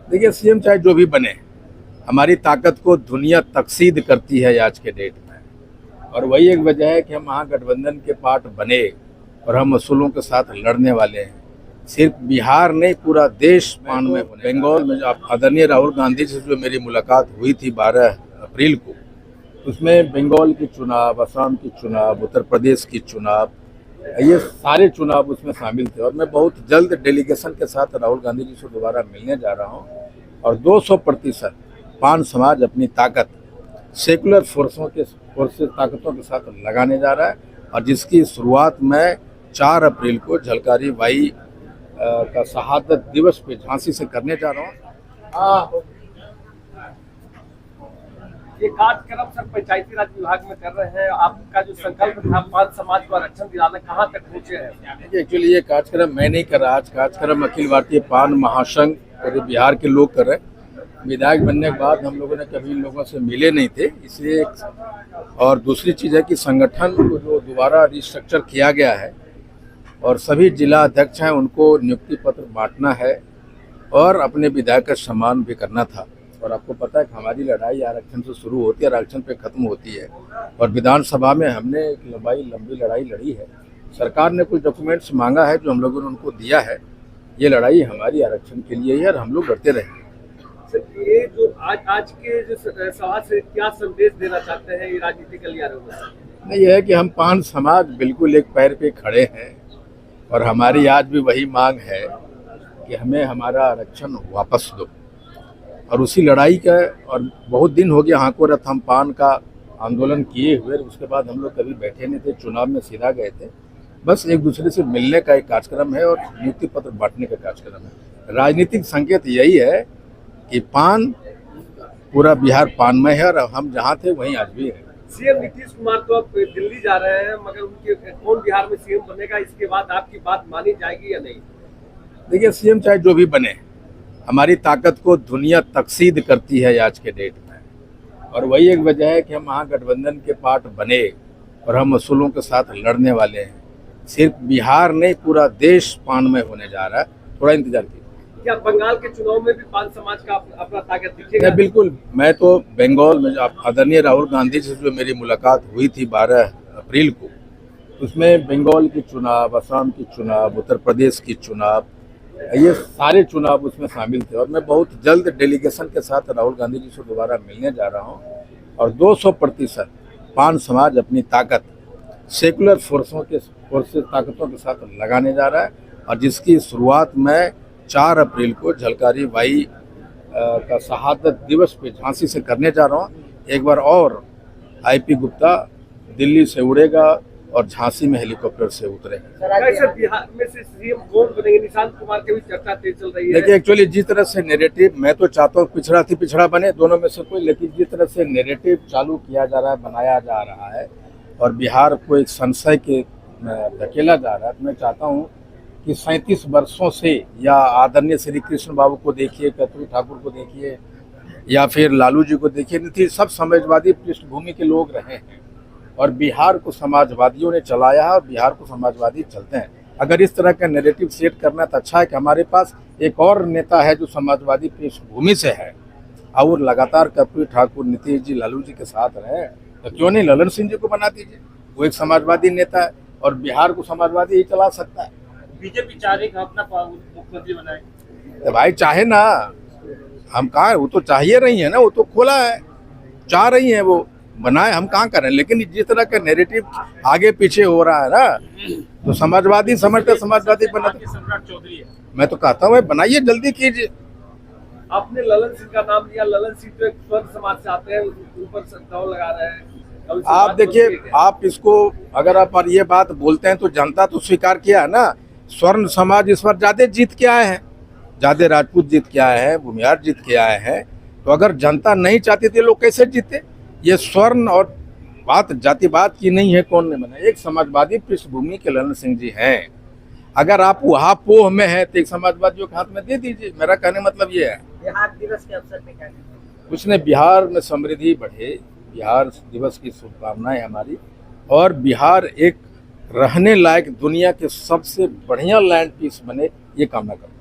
देखिए, सीएम चाहे जो भी बने, हमारी ताकत को दुनिया तकसीद करती है आज के डेट में। और वही एक वजह है कि हम महागठबंधन के पार्ट बने और हम असूलों के साथ लड़ने वाले हैं। सिर्फ बिहार नहीं, पूरा देश पान में होने। बंगाल में जो आदरणीय राहुल गांधी से जो मेरी मुलाकात हुई थी 12 अप्रैल को, उसमें बंगाल की चुनाव, असम की चुनाव, उत्तर प्रदेश की चुनाव, ये सारे चुनाव उसमें शामिल थे। और मैं बहुत जल्द डेलीगेशन के साथ राहुल गांधी जी से दोबारा मिलने जा रहा हूँ और 200% पान समाज अपनी ताकत सेकुलर फोर्सेस ताकतों के साथ लगाने जा रहा है। और जिसकी शुरुआत मैं 4 अप्रैल को झलकारी बाई का शहादत दिवस पे झांसी से करने जा रहा हूँ। ये कार्यक्रम सर पंचायती राज विभाग में कर रहे हैं। आपका जो संकल्प था पान समाज को आरक्षण दिलाना, कहाँ तक पहुँचे हैं? एक्चुअली ये कार्यक्रम मैं नहीं कर रहा, आज कार्यक्रम अखिल भारतीय पान महासंघ पूरे बिहार के लोग कर रहे हैं। विधायक बनने के बाद हम लोगों ने कभी इन लोगों से मिले नहीं थे, इसलिए। और दूसरी चीज़ है कि संगठन को जो दोबारा रिस्ट्रक्चर किया गया है और सभी जिला अध्यक्ष हैं, उनको नियुक्ति पत्र बांटना है और अपने विधायक का सम्मान भी करना था। और आपको पता है कि हमारी लड़ाई आरक्षण से शुरू होती है, आरक्षण पे खत्म होती है। और विधानसभा में हमने एक लंबी लड़ाई लड़ी है। सरकार ने कुछ डॉक्यूमेंट्स मांगा है जो हम लोगों ने उनको दिया है। ये लड़ाई हमारी आरक्षण के लिए है और हम लोग लड़ते रहेंगे। ये जो आज के जो सभा से क्या संदेश देना चाहते हैं ये राजनीतिक गलियारों में? ये है कि हम पान समाज बिल्कुल एक पैर पे खड़े हैं और हमारी आज भी वही मांग है कि हमें हमारा आरक्षण वापस दो। और उसी लड़ाई का, और बहुत दिन हो गया हाको रथ हम पान का आंदोलन किए हुए, उसके बाद हम लोग कभी बैठे नहीं थे, चुनाव में सीधा गए थे। बस एक दूसरे से मिलने का एक कार्यक्रम है और नियुक्ति पत्र बांटने का कार्यक्रम है। राजनीतिक संकेत यही है कि पान, पूरा बिहार पानमय है और हम जहाँ थे वहीं आज भी है। सीएम नीतीश कुमार तो अब दिल्ली जा रहे हैं, मगर उनके कौन बिहार में सीएम बनेगा, इसके बाद आपकी बात मानी जाएगी या नहीं? देखिए, सीएम चाहे जो भी बने, हमारी ताकत को दुनिया तकसीद करती है आज के डेट में। और वही एक वजह है कि हम महागठबंधन के पार्ट बने और हम असूलों के साथ लड़ने वाले हैं। सिर्फ बिहार नहीं, पूरा देश पान में होने जा रहा है। थोड़ा इंतजार कीजिए। क्या बंगाल के चुनाव में भी पान समाज का अपना ताकत दिखेगा? बिल्कुल। मैं तो बंगाल में आदरणीय राहुल गांधी से जो मेरी मुलाकात हुई थी 12 अप्रैल को, उसमें बंगाल की चुनाव, असम की चुनाव, उत्तर प्रदेश की चुनाव, ये सारे चुनाव उसमें शामिल थे। और मैं बहुत जल्द डेलीगेशन के साथ राहुल गांधी जी से दोबारा मिलने जा रहा हूँ और 200% पान समाज अपनी ताकत सेकुलर फोर्सेस ताकतों के साथ लगाने जा रहा है। और जिसकी शुरुआत मैं 4 अप्रैल को झलकारी बाई का शहादत दिवस पे झांसी से करने जा रहा हूँ। एक बार और आईपी गुप्ता दिल्ली से उड़ेगा और झांसी में हेलीकॉप्टर से उतरेगा। बिहार में से सीएम कौन बनेंगे? निशांत कुमार की भी चर्चा तेज चल रही है। देखिए, एक्चुअली जिस तरह से नैरेटिव, मैं तो चाहता हूँ पिछड़ा थी पिछड़ा बने, दोनों में से कोई, लेकिन जिस तरह से नैरेटिव चालू किया जा रहा है, बनाया जा रहा है और बिहार को एक संशय के धकेला जा रहा है, तो मैं चाहता हूँ कि 37 वर्षों से, या आदरणीय श्री कृष्ण बाबू को देखिए, कर्पूरी ठाकुर को देखिए, या फिर लालू जी को देखिए, नीतीश, सब समाजवादी पृष्ठभूमि के लोग रहे हैं और बिहार को समाजवादियों ने चलाया है और बिहार को समाजवादी चलते हैं। अगर इस तरह का नैरेटिव सेट करना तो अच्छा है कि हमारे पास एक और नेता है जो समाजवादी पृष्ठभूमि से है और लगातार कर्पूरी ठाकुर, नीतीश जी, लालू जी के साथ रहे, तो क्यों नहीं ललन सिंह जी को बना दीजिए। वो एक समाजवादी नेता है और बिहार को समाजवादी ही चला सकता है। बीजेपी चाह रही है अपना मुख्यमंत्री बनाए, तो भाई चाहे ना, हम कहाँ, वो तो चाहिए रही है ना, वो तो खोला है, चाह रही है वो बनाए, हम कहाँ करें। लेकिन जिस तरह का नैरेटिव आगे पीछे हो रहा है ना, तो समाजवादी समझते समाजवादी बनाते। सम्राट चौधरी है, मैं तो कहता हूँ बनाइए, जल्दी कीजिए। आपने ललन सिंह का नाम लिया। ललन सिंह तो एक स्वर्ण समाज से आते हैं, ऊपर दाव लगा रहे हैं। आप देखिए, आप इसको, अगर आप ये बात बोलते हैं तो जनता तो स्वीकार किया है ना। स्वर्ण समाज इस बार ज्यादा जीत के आए हैं, ज्यादा राजपूत जीत के आए हैं, भूमिहार जीत के आए हैं। तो अगर जनता नहीं चाहती थी, लोग कैसे जीते? ये स्वर्ण और बात जातिवाद की नहीं है, कौन ने बना? एक समाजवादी पृष्ठभूमि के ललन सिंह जी हैं। अगर आप वहाँ पोह में हैं तो एक समाजवादियों के हाथ में दे दीजिए। मेरा कहने मतलब ये है। बिहार दिवस के अवसर पे क्या कुछ ने, बिहार में समृद्धि बढ़े, बिहार दिवस की शुभकामनाएं हमारी। और बिहार एक रहने लायक दुनिया के सबसे बढ़िया लैंड पीस बने, ये कामना करता हूं।